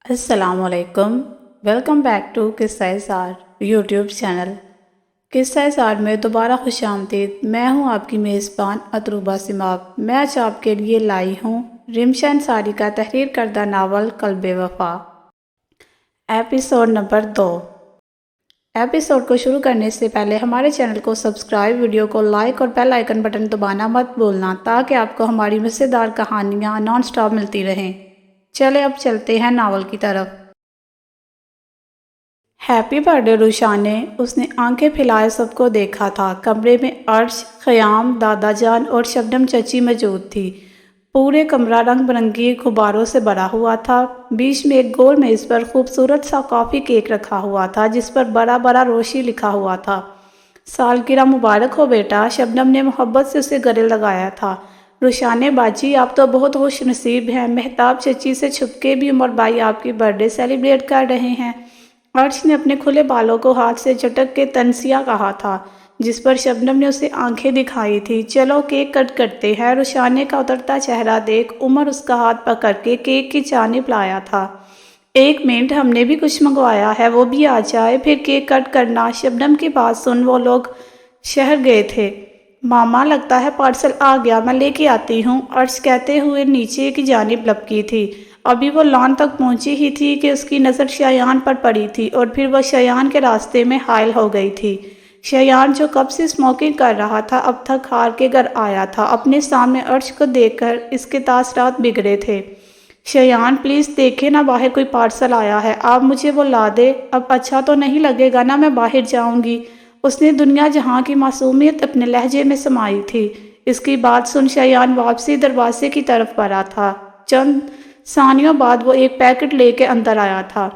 السلام علیکم، welcome back to قصہ سار یوٹیوب چینل۔ قصہ سار میں دوبارہ خوش آمدید۔ میں ہوں آپ کی میزبان اتروبہ سماغ۔ میں آج آپ کے لیے لائی ہوں رمشا انصاری کا تحریر کردہ ناول قلب وفا، ایپیسوڈ نمبر 2۔ ایپیسوڈ کو شروع کرنے سے پہلے ہمارے چینل کو سبسکرائب، ویڈیو کو لائک اور بیل آئیکن بٹن دبانا مت بھولنا تاکہ آپ کو ہماری مزیدار کہانیاں نان سٹاپ ملتی رہیں۔ چلے اب چلتے ہیں ناول کی طرف۔ ہیپی برتھڈے روشا نے اس نے آنکھیں پھیلائے سب کو دیکھا تھا۔ کمرے میں عرش، خیام، دادا جان اور شبنم چچی موجود تھی۔ پورے کمرہ رنگ برنگی غباروں سے بھرا ہوا تھا۔ بیچ میں ایک گول میز پر خوبصورت سا کافی کیک رکھا ہوا تھا جس پر بڑا بڑا روشی لکھا ہوا تھا۔ سالگرہ مبارک ہو بیٹا، شبنم نے محبت سے اسے گلے لگایا تھا۔ روشانے باجی، آپ تو بہت خوش نصیب ہیں۔ مہتاب چچی سے چھپ کے بھی عمر بھائی آپ کی برتھ ڈے سیلیبریٹ کر رہے ہیں۔ عرش نے اپنے کھلے بالوں کو ہاتھ سے جھٹک کے تنسیہ کہا تھا، جس پر شبنم نے اسے آنکھیں دکھائی تھی۔ چلو کیک کٹ کرتے ہیں۔ روشانے کا اترتا چہرہ دیکھ عمر اس کا ہاتھ پکڑ کے کیک کی جانب لایا تھا۔ ایک منٹ، ہم نے بھی کچھ منگوایا ہے، وہ بھی آ جائے پھر کیک کٹ کرنا۔ شبنم کی بات سن وہ لوگ شہر گئے تھے۔ ماما، لگتا ہے پارسل آ گیا، میں لے کے آتی ہوں، عرش کہتے ہوئے نیچے کی جانب لپکی تھی۔ ابھی وہ لان تک پہنچی ہی تھی کہ اس کی نظر شایان پر پڑی تھی اور پھر وہ شایان کے راستے میں حائل ہو گئی تھی۔ شایان جو کب سے اسموکنگ کر رہا تھا اب تھک ہار کے گھر آیا تھا۔ اپنے سامنے عرش کو دیکھ کر اس کے تاثرات بگڑے تھے۔ شایان پلیز دیکھے نا، باہر کوئی پارسل آیا ہے، آپ مجھے وہ لا دے۔ اب اچھا تو نہیں لگے گا نا میں باہر جاؤں گی؟ اس نے دنیا جہاں کی معصومیت اپنے لہجے میں سمائی تھی۔ اس کی بات سن شایان واپسی دروازے کی طرف بڑھا تھا۔ چند ثانیوں بعد وہ ایک پیکٹ لے کے اندر آیا تھا۔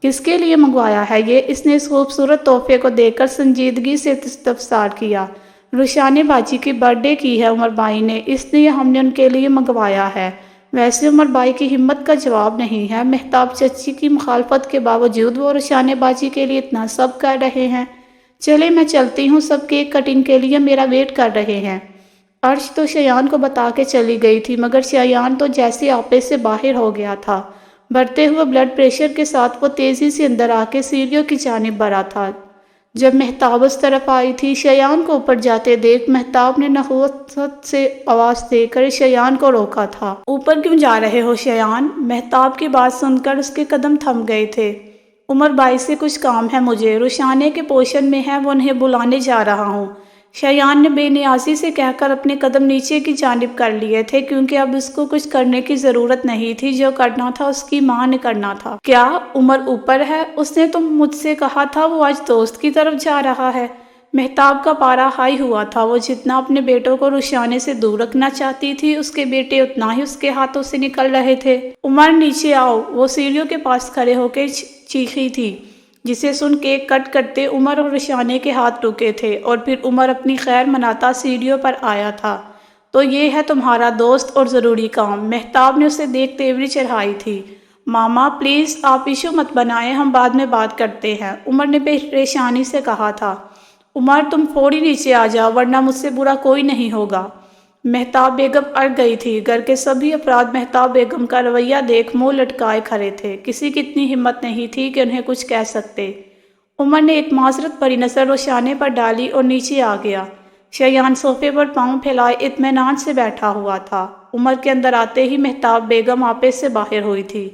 کس کے لیے منگوایا ہے یہ؟ اس نے اس خوبصورت تحفے کو دیکھ کر سنجیدگی سے استفسار کیا۔ روشانے باجی کی برتھ ڈے کی ہے عمر بھائی نے، اس لیے ہم نے ان کے لیے منگوایا ہے۔ ویسے عمر بھائی کی ہمت کا جواب نہیں ہے۔ مہتاب چچی کی مخالفت کے باوجود وہ روشانے باجی کے لیے اتنا سب کر رہے ہیں۔ چلے میں چلتی ہوں، سب کیک کٹنگ کے لیے میرا ویٹ کر رہے ہیں۔ عرش تو شایان کو بتا کے چلی گئی تھی مگر شایان تو جیسے آپے سے باہر ہو گیا تھا۔ بڑھتے ہوئے بلڈ پریشر کے ساتھ وہ تیزی سے اندر آ کے سیڑھیوں کی جانب بڑھا تھا۔ جب مہتاب اس طرف آئی تھی، شایان کو اوپر جاتے دیکھ مہتاب نے نخوت سے آواز دے کر شایان کو روکا تھا۔ اوپر کیوں جا رہے ہو شایان؟ مہتاب کی بات سن کر اس کے قدم تھم گئے تھے۔ عمر بھائی سے کچھ کام ہے مجھے، روشانے کے پوشن میں ہے، وہ انہیں بلانے جا رہا ہوں۔ شایان نے بے نیازی سے کہہ کر اپنے قدم نیچے کی جانب کر لیے تھے کیونکہ اب اس کو کچھ کرنے کی ضرورت نہیں تھی، جو کرنا تھا اس کی ماں نے کرنا تھا۔ کیا عمر اوپر ہے؟ اس نے تو مجھ سے کہا تھا وہ آج دوست کی طرف جا رہا ہے۔ مہتاب کا پارا ہائی ہوا تھا۔ وہ جتنا اپنے بیٹوں کو روشانے سے دور رکھنا چاہتی تھی، اس کے بیٹے اتنا ہی اس کے ہاتھوں سے نکل رہے تھے۔ عمر نیچے آؤ، وہ سیڑھیوں کے پاس کھڑے ہو کے چیخی تھی، جسے سن کیک کٹ کرتے عمر اور روشانے کے ہاتھ رکے تھے اور پھر عمر اپنی خیر مناتا سیڑھیوں پر آیا تھا۔ تو یہ ہے تمہارا دوست اور ضروری کام؟ مہتاب نے اسے دیکھ تیوری چڑھائی تھی۔ ماما پلیز آپ ایشو مت بنائیں، ہم بعد میں بات کرتے ہیں، عمر نے پریشانی سے کہا تھا۔ عمر تم فوری نیچے آ جاؤ ورنہ مجھ سے برا کوئی نہیں ہوگا۔ مہتاب بیگم اڑ گئی تھی۔ گھر کے سبھی افراد مہتاب بیگم کا رویہ دیکھ منہ لٹکائے کھڑے تھے۔ کسی کی اتنی ہمت نہیں تھی کہ انہیں کچھ کہہ سکتے۔ عمر نے ایک معذرت بھری نظر روشانے پر ڈالی اور نیچے آ گیا۔ شایان صوفے پر پاؤں پھیلائے اطمینان سے بیٹھا ہوا تھا۔ عمر کے اندر آتے ہی مہتاب بیگم آپے سے باہر ہوئی تھی۔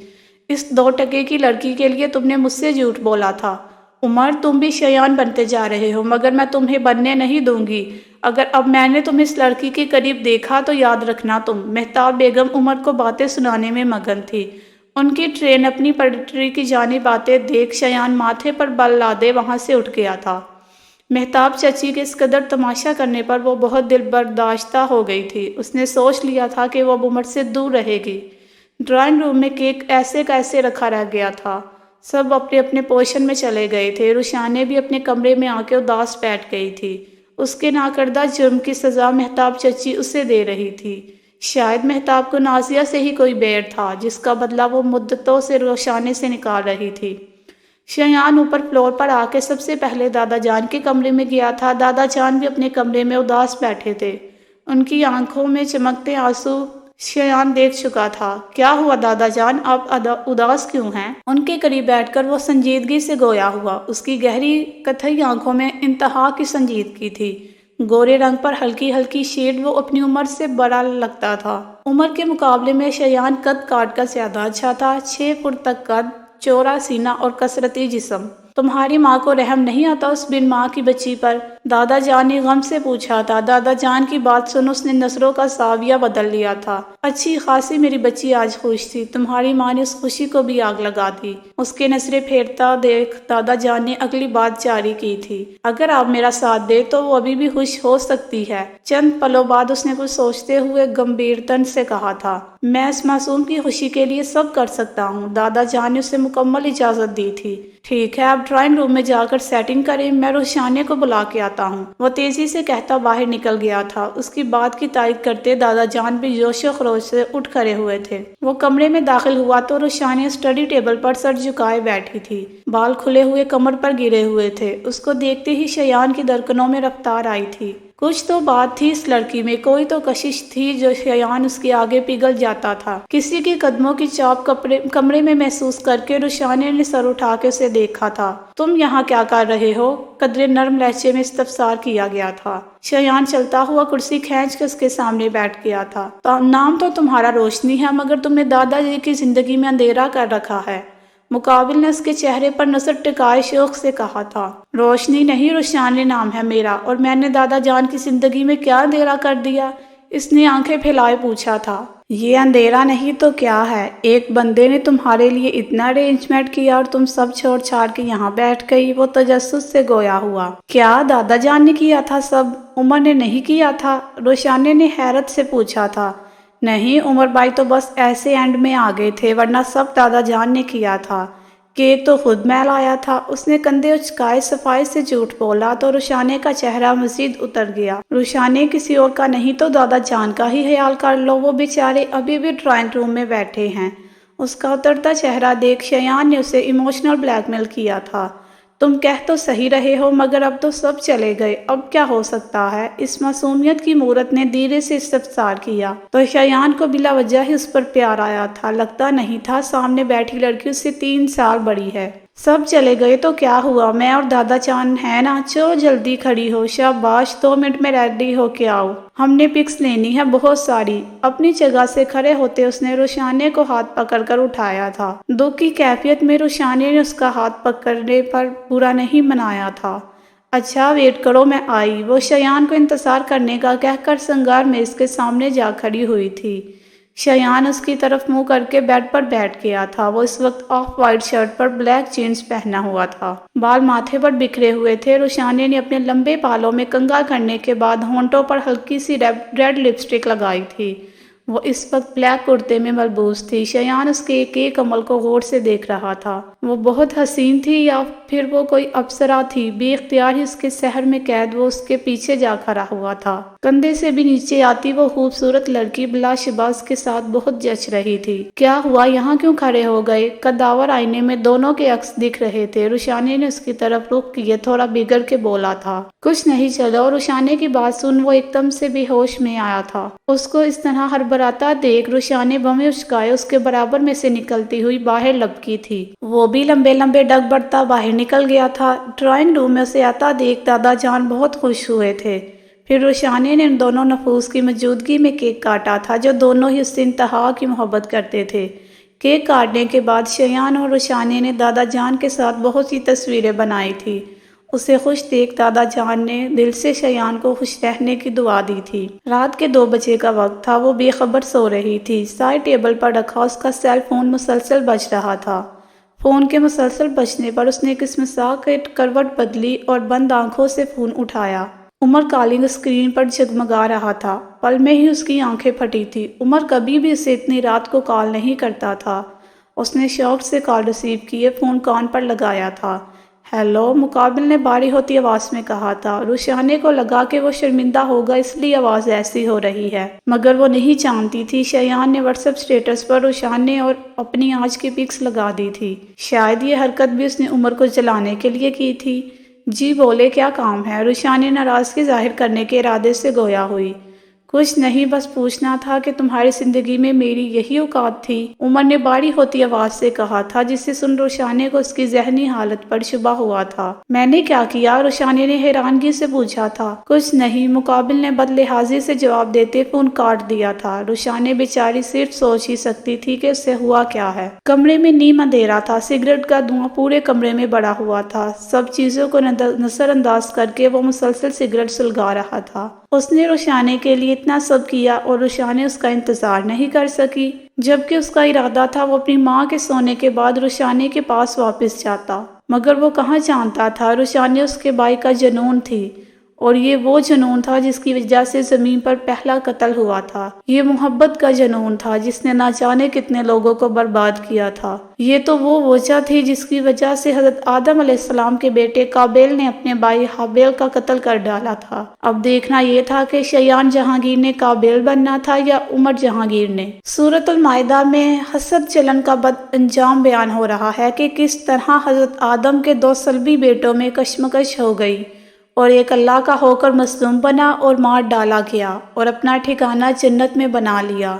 اس 2 ٹکے کی لڑکی کے لیے تم نے مجھ سے جھوٹ بولا تھا۔ عمر تم بھی شایان بنتے جا رہے ہو مگر میں تمہیں بننے نہیں دوں گی۔ اگر اب میں نے تمہیں اس لڑکی کے قریب دیکھا تو یاد رکھنا تم۔ مہتاب بیگم عمر کو باتیں سنانے میں مگن تھی۔ ان کی ٹرین اپنی پٹری کی جانب آتے دیکھ شایان ماتھے پر بل لادے وہاں سے اٹھ گیا تھا۔ مہتاب چچی کے اس قدر تماشا کرنے پر وہ بہت دل برداشتہ ہو گئی تھی۔ اس نے سوچ لیا تھا کہ وہ اب عمر سے دور رہے گی۔ ڈرائنگ روم میں کیک ایسے کا ایسے رکھا رہ گیا تھا۔ سب اپنے اپنے پوشن میں چلے گئے تھے۔ روشانے بھی اپنے کمرے میں آ کے اداس بیٹھ گئی تھی۔ اس کے ناکردہ جرم کی سزا مہتاب چچی اسے دے رہی تھی۔ شاید مہتاب کو نازیہ سے ہی کوئی بیر تھا جس کا بدلہ وہ مدتوں سے روشانے سے نکال رہی تھی۔ شایان اوپر فلور پر آ کے سب سے پہلے دادا جان کے کمرے میں گیا تھا۔ دادا جان بھی اپنے کمرے میں اداس بیٹھے تھے۔ ان کی آنکھوں میں چمکتے آنسو شایان دیکھ چکا تھا۔ کیا ہوا دادا جان، آپ اداس کیوں ہیں؟ ان کے قریب بیٹھ کر وہ سنجیدگی سے گویا ہوا۔ اس کی گہری کتھئی آنکھوں میں انتہا کی سنجیدگی تھی۔ گورے رنگ پر ہلکی ہلکی شیڈ، وہ اپنی عمر سے بڑا لگتا تھا۔ عمر کے مقابلے میں شایان قد کاٹ کا زیادہ اچھا تھا۔ 6 فٹ تک قد، چوڑا سینہ اور کثرتی جسم۔ تمہاری ماں کو رحم نہیں آتا اس بن ماں کی بچی پر؟ دادا جان نے غم سے پوچھا تھا۔ دادا جان کی بات سن اس نے نظروں کا زاویہ بدل لیا تھا۔ اچھی خاصی میری بچی آج خوش تھی، تمہاری ماں نے اس خوشی کو بھی آگ لگا دی۔ اس کے نظریں پھیرتا دیکھ دادا جان نے اگلی بات جاری کی تھی۔ اگر آپ میرا ساتھ دے تو وہ ابھی بھی خوش ہو سکتی ہے۔ چند پلوں بعد اس نے کچھ سوچتے ہوئے گمبھیرتن سے کہا تھا، میں اس معصوم کی خوشی کے لیے سب کر سکتا ہوں۔ دادا جان نے اسے مکمل اجازت دی تھی۔ ٹھیک ہے، آپ ڈرائنگ روم میں جا کر سیٹنگ کریں، میں روشانیہ کو بلا کے آتا ہوں۔ وہ تیزی سے کہتا باہر نکل گیا تھا۔ اس کی بات کی تائید کرتے دادا جان بھی جوش و خروش سے اٹھ کھڑے ہوئے تھے۔ وہ کمرے میں داخل ہوا تو روشانیہ اسٹڈی ٹیبل پر سر جھکائے بیٹھی تھی۔ بال کھلے ہوئے کمر پر گرے ہوئے تھے۔ اس کو دیکھتے ہی شایان کی دھڑکنوں میں رفتار آئی تھی۔ کچھ تو بات تھی اس لڑکی میں، کوئی تو کشش تھی جو شایان اس کے آگے پگھل جاتا تھا۔ کسی کے قدموں کی چاپ کمرے میں محسوس کر کے روشانیہ نے سر اٹھا کے اسے دیکھا تھا۔ تم یہاں کیا کر رہے ہو؟ قدرے نرم لہجے میں استفسار کیا گیا تھا۔ شایان چلتا ہوا کرسی کھینچ کے اس کے سامنے بیٹھ گیا تھا۔ نام تو تمہارا روشنی ہے، مگر تم نے دادا جی کی زندگی میں اندھیرا کر رکھا ہے۔ مقابل نے اس کے چہرے پر نظر ٹکائے شوق سے کہا تھا۔ روشنی نہیں، روشانیہ نام ہے میرا، اور میں نے دادا جان کی زندگی میں کیا اندھیرا کر دیا؟ اس نے آنکھیں پھیلائے پوچھا تھا۔ یہ اندھیرا نہیں تو کیا ہے؟ ایک بندے نے تمہارے لیے اتنا ارینجمنٹ کیا اور تم سب چھوڑ چھاڑ کے یہاں بیٹھ گئی۔ وہ تجسس سے گویا ہوا۔ کیا دادا جان نے کیا تھا سب؟ عمر نے نہیں کیا تھا؟ روشانیہ نے حیرت سے پوچھا تھا۔ نہیں، عمر بھائی تو بس ایسے اینڈ میں آ گئے تھے، ورنہ سب دادا جان نے کیا تھا۔ کیک تو خود میں لایا تھا۔ اس نے کندھے اچکائے صفائی سے جھوٹ بولا تو روشانیہ کا چہرہ مزید اتر گیا۔ روشانیہ کسی اور کا نہیں تو دادا جان کا ہی خیال کر لو، وہ بیچارے ابھی بھی ڈرائنگ روم میں بیٹھے ہیں۔ اس کا اترتا چہرہ دیکھ شایان نے اسے ایموشنل بلیک میل کیا تھا۔ تم کہہ تو صحیح رہے ہو، مگر اب تو سب چلے گئے، اب کیا ہو سکتا ہے؟ اس معصومیت کی مورت نے دھیرے سے استفسار کیا تو شایان کو بلا وجہ ہی اس پر پیار آیا تھا۔ لگتا نہیں تھا سامنے بیٹھی لڑکی اس سے 3 سال بڑی ہے۔ سب چلے گئے تو کیا ہوا؟ میں اور دادا جان ہے نا، چلو جلدی کھڑی ہو، شاباش، 2 منٹ میں ریڈی ہو کے آؤ، ہم نے پکس لینی ہے بہت ساری۔ اپنی جگہ سے کھڑے ہوتے اس نے روشانیہ کو ہاتھ پکڑ کر اٹھایا تھا۔ دکھ کی کیفیت میں روشانیہ نے اس کا ہاتھ پکڑنے پر برا نہیں منایا تھا۔ اچھا ویٹ کرو، میں آئی۔ وہ شایان کو انتظار کرنے کا کہہ کر سنگار میز کے سامنے جا کھڑی ہوئی تھی۔ شایان اس کی طرف منہ کر کے بیڈ پر بیٹھ گیا تھا۔ وہ اس وقت آف وائٹ شرٹ پر بلیک جینز پہنا ہوا تھا۔ بال ماتھے پر بکھرے ہوئے تھے۔ روشانیہ نے اپنے لمبے بالوں میں کنگھا کرنے کے بعد ہونٹوں پر ہلکی سی ریڈ لپسٹک لگائی تھی۔ وہ اس وقت بلیک کرتے میں ملبوس تھی۔ شایان اس کے ایک ایک عمل کو غور سے دیکھ رہا تھا۔ وہ بہت حسین تھی یا پھر وہ کوئی اپسرا تھی؟ بے اختیار ہی اس کے سحر میں قید وہ اس کے پیچھے جا کھڑا ہوا تھا۔ کندھے سے بھی نیچے آتی وہ خوبصورت لڑکی بلا شبہ اس کے ساتھ بہت جچ رہی تھی۔ کیا ہوا، یہاں کیوں کھڑے ہو گئے؟ کداور آئینے میں دونوں کے عکس دکھ رہے تھے۔ روشانیہ نے اس کی طرف رخ کیے تھوڑا بگڑ کے بولا تھا، کچھ نہیں چلو۔ روشانیہ کی بات سن وہ ایک دم سے بے ہوش میں آیا تھا۔ اس کو اس طرح ہڑبڑاتا دیکھ روشانیہ بمیں اچکائے اس کے برابر میں سے نکلتی ہوئی باہر لپکی تھی۔ وہ بھی لمبے لمبے ڈگ بڑھتا باہر نکل گیا تھا۔ ڈرائنگ روم میں اسے آتا دیکھ دادا جان بہت خوش ہوئے تھے۔ پھر روشانیہ نے ان دونوں نفوس کی موجودگی میں کیک کاٹا تھا جو دونوں ہی اس سے انتہا کی محبت کرتے تھے۔ کیک کاٹنے کے بعد شایان اور روشانیہ نے دادا جان کے ساتھ بہت سی تصویریں بنائی تھی۔ اسے خوش دیکھ دادا جان نے دل سے شایان کو خوش رہنے کی دعا دی تھی۔ رات کے 2 بجے کا وقت تھا۔ وہ بے خبر سو رہی تھی۔ سائڈ ٹیبل پر رکھا اس کا سیل فون مسلسل بج رہا تھا۔ فون کے مسلسل بجنے پر اس نے قسمسا کے کروٹ بدلی اور بند آنکھوں سے فون اٹھایا۔ عمر کالنگ اسکرین پر جگمگا رہا تھا۔ پل میں ہی اس کی آنکھیں پھٹی تھی۔ عمر کبھی بھی اسے اتنی رات کو کال نہیں کرتا تھا۔ اس نے شوق سے کال ریسیو کیے، فون کان پر لگایا تھا۔ ہیلو، مقابل نے بھاری ہوتی آواز میں کہا تھا۔ روشانیہ کو لگا کہ وہ شرمندہ ہوگا اس لیے آواز ایسی ہو رہی ہے، مگر وہ نہیں جانتی تھی شایان نے واٹس ایپ اسٹیٹس پر روشانیہ اور اپنی آج کی پکس لگا دی تھی۔ شاید یہ حرکت بھی اس نے عمر کو جلانے کے لیے کی تھی۔ جی بولے، کیا کام ہے؟ روشانیہ ناراضگی ظاہر کرنے کے ارادے سے گویا ہوئی۔ کچھ نہیں، بس پوچھنا تھا کہ تمہاری زندگی میں میری یہی اوقات تھی؟ عمر نے باری ہوتی آواز سے کہا تھا، جسے سن روشانے کو اس کی ذہنی حالت پر شبہ ہوا تھا۔ میں نے کیا کیا؟ روشانے نے حیرانگی سے پوچھا تھا۔ کچھ نہیں، مقابل نے بدلحاظی سے جواب دیتے فون کاٹ دیا تھا۔ روشانے بیچاری صرف سوچ ہی سکتی تھی کہ اس سے ہوا کیا ہے۔ کمرے میں نیم اندھیرا تھا، سگریٹ کا دھواں پورے کمرے میں بڑھا ہوا تھا۔ سب چیزوں کو نظر انداز کر کے وہ مسلسل سگریٹ سلگا رہا تھا۔ اس نے روشانے کے لیے اتنا سب کیا اور روشانے اس کا انتظار نہیں کر سکی، جبکہ اس کا ارادہ تھا وہ اپنی ماں کے سونے کے بعد روشانے کے پاس واپس جاتا، مگر وہ کہاں جانتا تھا روشانے اس کے بھائی کا جنون تھی، اور یہ وہ جنون تھا جس کی وجہ سے زمین پر پہلا قتل ہوا تھا۔ یہ محبت کا جنون تھا جس نے نہ جانے کتنے لوگوں کو برباد کیا تھا۔ یہ تو وہ وجہ تھی جس کی وجہ سے حضرت آدم علیہ السلام کے بیٹے قابیل نے اپنے بھائی حابیل کا قتل کر ڈالا تھا۔ اب دیکھنا یہ تھا کہ شیان جہانگیر نے قابیل بننا تھا یا عمر جہانگیر نے۔ سورۃ المائدہ میں حسد جلن کا بد انجام بیان ہو رہا ہے کہ کس طرح حضرت آدم کے 2 صلبی بیٹوں میں کشمکش ہو گئی، اور ایک اللہ کا ہو کر مظلوم بنا اور مار ڈالا گیا اور اپنا ٹھکانہ جنت میں بنا لیا،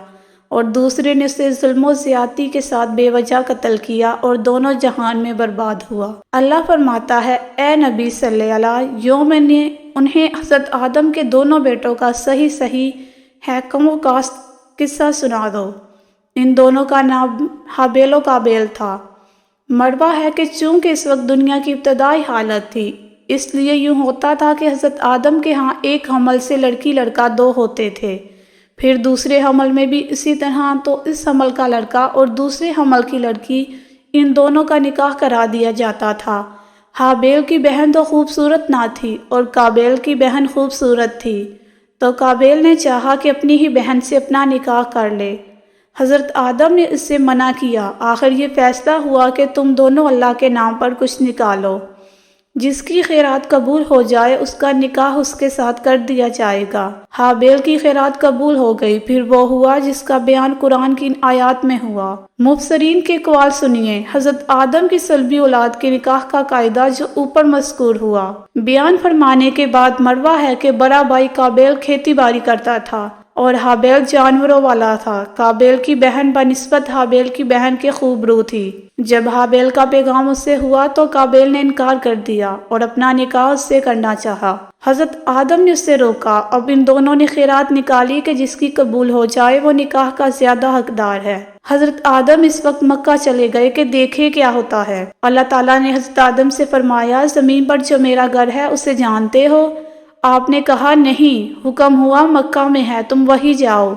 اور دوسرے نے اسے ظلم و زیادتی کے ساتھ بے وجہ قتل کیا اور دونوں جہان میں برباد ہوا۔ اللہ فرماتا ہے، اے نبی صلی اللہ یوم نے انہیں حضرت آدم کے دونوں بیٹوں کا صحیح حکم و کاست قصہ سنا دو۔ ان دونوں کا نام حابیل و قابیل تھا۔ مروہ ہے کہ چونکہ اس وقت دنیا کی ابتدائی حالت تھی، اس لیے یوں ہوتا تھا کہ حضرت آدم کے ہاں ایک حمل سے لڑکی لڑکا 2 ہوتے تھے، پھر دوسرے حمل میں بھی اسی طرح، تو اس حمل کا لڑکا اور دوسرے حمل کی لڑکی، ان دونوں کا نکاح کرا دیا جاتا تھا۔ حابیل کی بہن تو خوبصورت نہ تھی اور قابیل کی بہن خوبصورت تھی، تو قابیل نے چاہا کہ اپنی ہی بہن سے اپنا نکاح کر لے۔ حضرت آدم نے اس سے منع کیا۔ آخر یہ فیصلہ ہوا کہ تم دونوں اللہ کے نام پر کچھ نکالو، جس کی خیرات قبول ہو جائے اس کا نکاح اس کے ساتھ کر دیا جائے گا۔ حابیل کی خیرات قبول ہو گئی، پھر وہ ہوا جس کا بیان قرآن کی آیات میں ہوا۔ مفسرین کے اقوال سنیے۔ حضرت آدم کی صلبی اولاد کے نکاح کا قاعدہ جو اوپر مذکور ہوا بیان فرمانے کے بعد مروہ ہے کہ بڑا بھائی قابیل کھیتی باڑی کرتا تھا اور حابیل جانوروں والا تھا۔ قابیل کی بہن بنسبت حابیل کی بہن کے خوبرو تھی۔ جب حابیل کا پیغام اس سے ہوا تو قابیل نے انکار کر دیا اور اپنا نکاح اس سے کرنا چاہا۔ حضرت آدم نے اس سے روکا۔ اب ان دونوں نے خیرات نکالی کہ جس کی قبول ہو جائے وہ نکاح کا زیادہ حقدار ہے۔ حضرت آدم اس وقت مکہ چلے گئے کہ دیکھے کیا ہوتا ہے۔ اللہ تعالیٰ نے حضرت آدم سے فرمایا، زمین پر جو میرا گھر ہے اسے جانتے ہو؟ آپ نے کہا نہیں۔ حکم ہوا مکہ میں ہے، تم وہیں جاؤ۔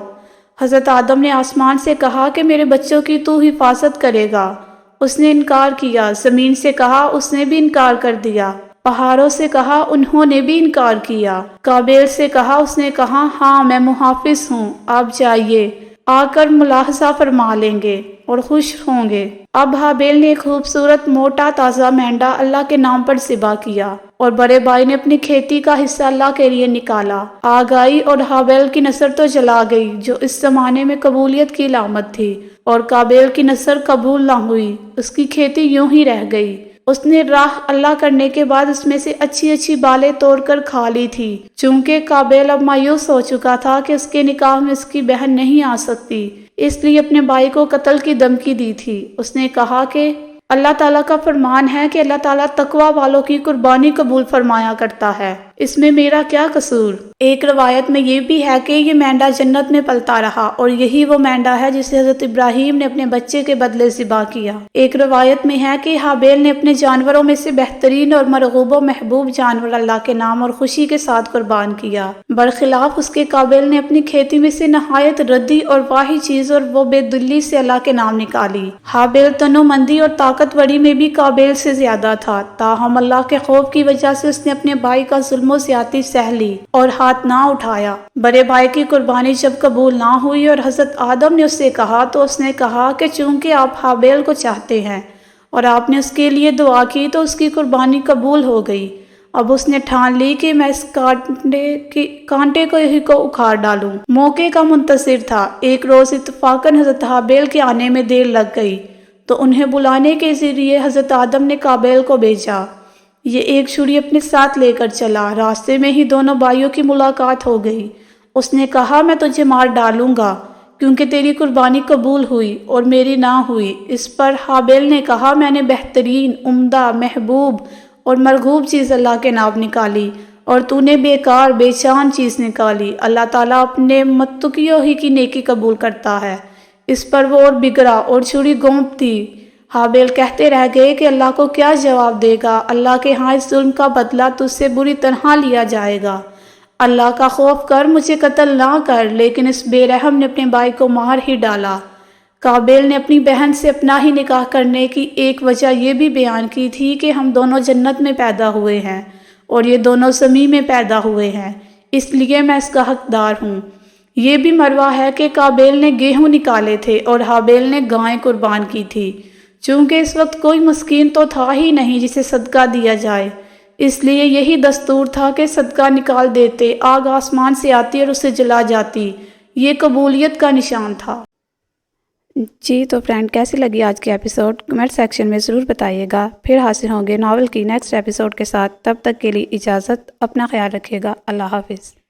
حضرت آدم نے آسمان سے کہا کہ میرے بچوں کی تو حفاظت کرے گا، اس نے انکار کیا۔ زمین سے کہا، اس نے بھی انکار کر دیا۔ پہاڑوں سے کہا، انہوں نے بھی انکار کیا۔ قابیل سے کہا، اس نے کہا ہاں میں محافظ ہوں، آپ جائیے، آ کر ملاحظہ فرما لیں گے اور خوش ہوں گے۔ اب حابیل نے ایک خوبصورت موٹا تازہ مینڈا اللہ کے نام پر ذبح کیا، اور بڑے بھائی نے اپنی کھیتی کا حصہ اللہ کے لیے نکالا۔ آگ آئی اور حابیل کی نسل تو جلا گئی، جو اس زمانے میں قبولیت کی علامت تھی، اور قابیل کی نسل قبول نہ ہوئی، اس کی کھیتی یوں ہی رہ گئی۔ اس نے راہ اللہ کرنے کے بعد اس میں سے اچھی بالیں توڑ کر کھا لی تھی۔ چونکہ قابیل اب مایوس ہو چکا تھا کہ اس کے نکاح میں اس کی بہن نہیں آ سکتی، اس لیے اپنے بھائی کو قتل کی دھمکی دی تھی۔ اس نے کہا کہ اللہ تعالیٰ کا فرمان ہے کہ اللہ تعالیٰ تقوی والوں کی قربانی قبول فرمایا کرتا ہے، اس میں میرا کیا قصور؟ ایک روایت میں یہ بھی ہے کہ یہ مینڈا جنت میں پلتا رہا، اور یہی وہ مینڈا ہے جسے حضرت ابراہیم نے اپنے بچے کے بدلے ذبح کیا۔ ایک روایت میں ہے کہ حابیل نے اپنے جانوروں میں سے بہترین اور مرغوب و محبوب جانور اللہ کے نام اور خوشی کے ساتھ قربان کیا، برخلاف اس کے قابیل نے اپنی کھیتی میں سے نہایت ردی اور واہی چیز اور وہ بے دلی سے اللہ کے نام نکالی۔ حابیل تنومندی اور طاقتوری میں بھی قابیل سے زیادہ تھا، تاہم اللہ کے خوف کی وجہ سے اس نے اپنے بھائی کا ظلم و زیادتی سہ لی اور ہاتھ نہ اٹھایا۔ بڑے بھائی کی قربانی جب قبول نہ ہوئی اور حضرت آدم نے اس سے کہا تو اس نے کہا کہ چونکہ آپ حابیل کو چاہتے ہیں اور آپ نے اس کے لیے دعا کی تو اس کی قربانی قبول ہو گئی۔ اب اس نے ٹھان لی کہ میں اس کانٹے کو اکھاڑ ڈالوں۔ موقع کا منتظر تھا۔ ایک روز اتفاقاً حضرت حابیل کے آنے میں دیر لگ گئی تو انہیں بلانے کے ذریعے حضرت آدم نے قابیل کو بھیجا۔ یہ ایک چھری اپنے ساتھ لے کر چلا۔ راستے میں ہی دونوں بھائیوں کی ملاقات ہو گئی۔ اس نے کہا میں تجھے مار ڈالوں گا کیونکہ تیری قربانی قبول ہوئی اور میری نہ ہوئی۔ اس پر حابیل نے کہا میں نے بہترین، عمدہ، محبوب اور مرغوب چیز اللہ کے نام نکالی اور تو نے بیکار بے چان چیز نکالی۔ اللہ تعالیٰ اپنے متقیوں ہی کی نیکی قبول کرتا ہے۔ اس پر وہ اور بگڑا اور چھری گونپتی۔ حابیل کہتے رہ گئے کہ اللہ کو کیا جواب دے گا، اللہ کے ہاں اس ظلم کا بدلہ تجھ سے بری طرح لیا جائے گا۔ اللہ کا خوف کر، مجھے قتل نہ کر۔ لیکن اس بے رحم نے اپنے بھائی کو مار ہی ڈالا۔ قابیل نے اپنی بہن سے اپنا ہی نکاح کرنے کی ایک وجہ یہ بھی بیان کی تھی کہ ہم دونوں جنت میں پیدا ہوئے ہیں اور یہ دونوں زمین میں پیدا ہوئے ہیں، اس لیے میں اس کا حقدار ہوں۔ یہ بھی مروہ ہے کہ قابیل نے گیہوں نکالے تھے اور حابیل نے گائیں قربان کی تھی، چونکہ اس وقت کوئی مسکین تو تھا ہی نہیں جسے صدقہ دیا جائے، اس لیے یہی دستور تھا کہ صدقہ نکال دیتے، آگ آسمان سے آتی اور اسے جلا جاتی۔ یہ قبولیت کا نشان تھا۔ جی تو فرینڈ، کیسی لگی آج کی ایپیسوڈ؟ کمنٹ سیکشن میں ضرور بتائیے گا۔ پھر حاصل ہوں گے ناول کی نیکسٹ ایپیسوڈ کے ساتھ۔ تب تک کے لیے اجازت، اپنا خیال رکھیے گا۔ اللہ حافظ۔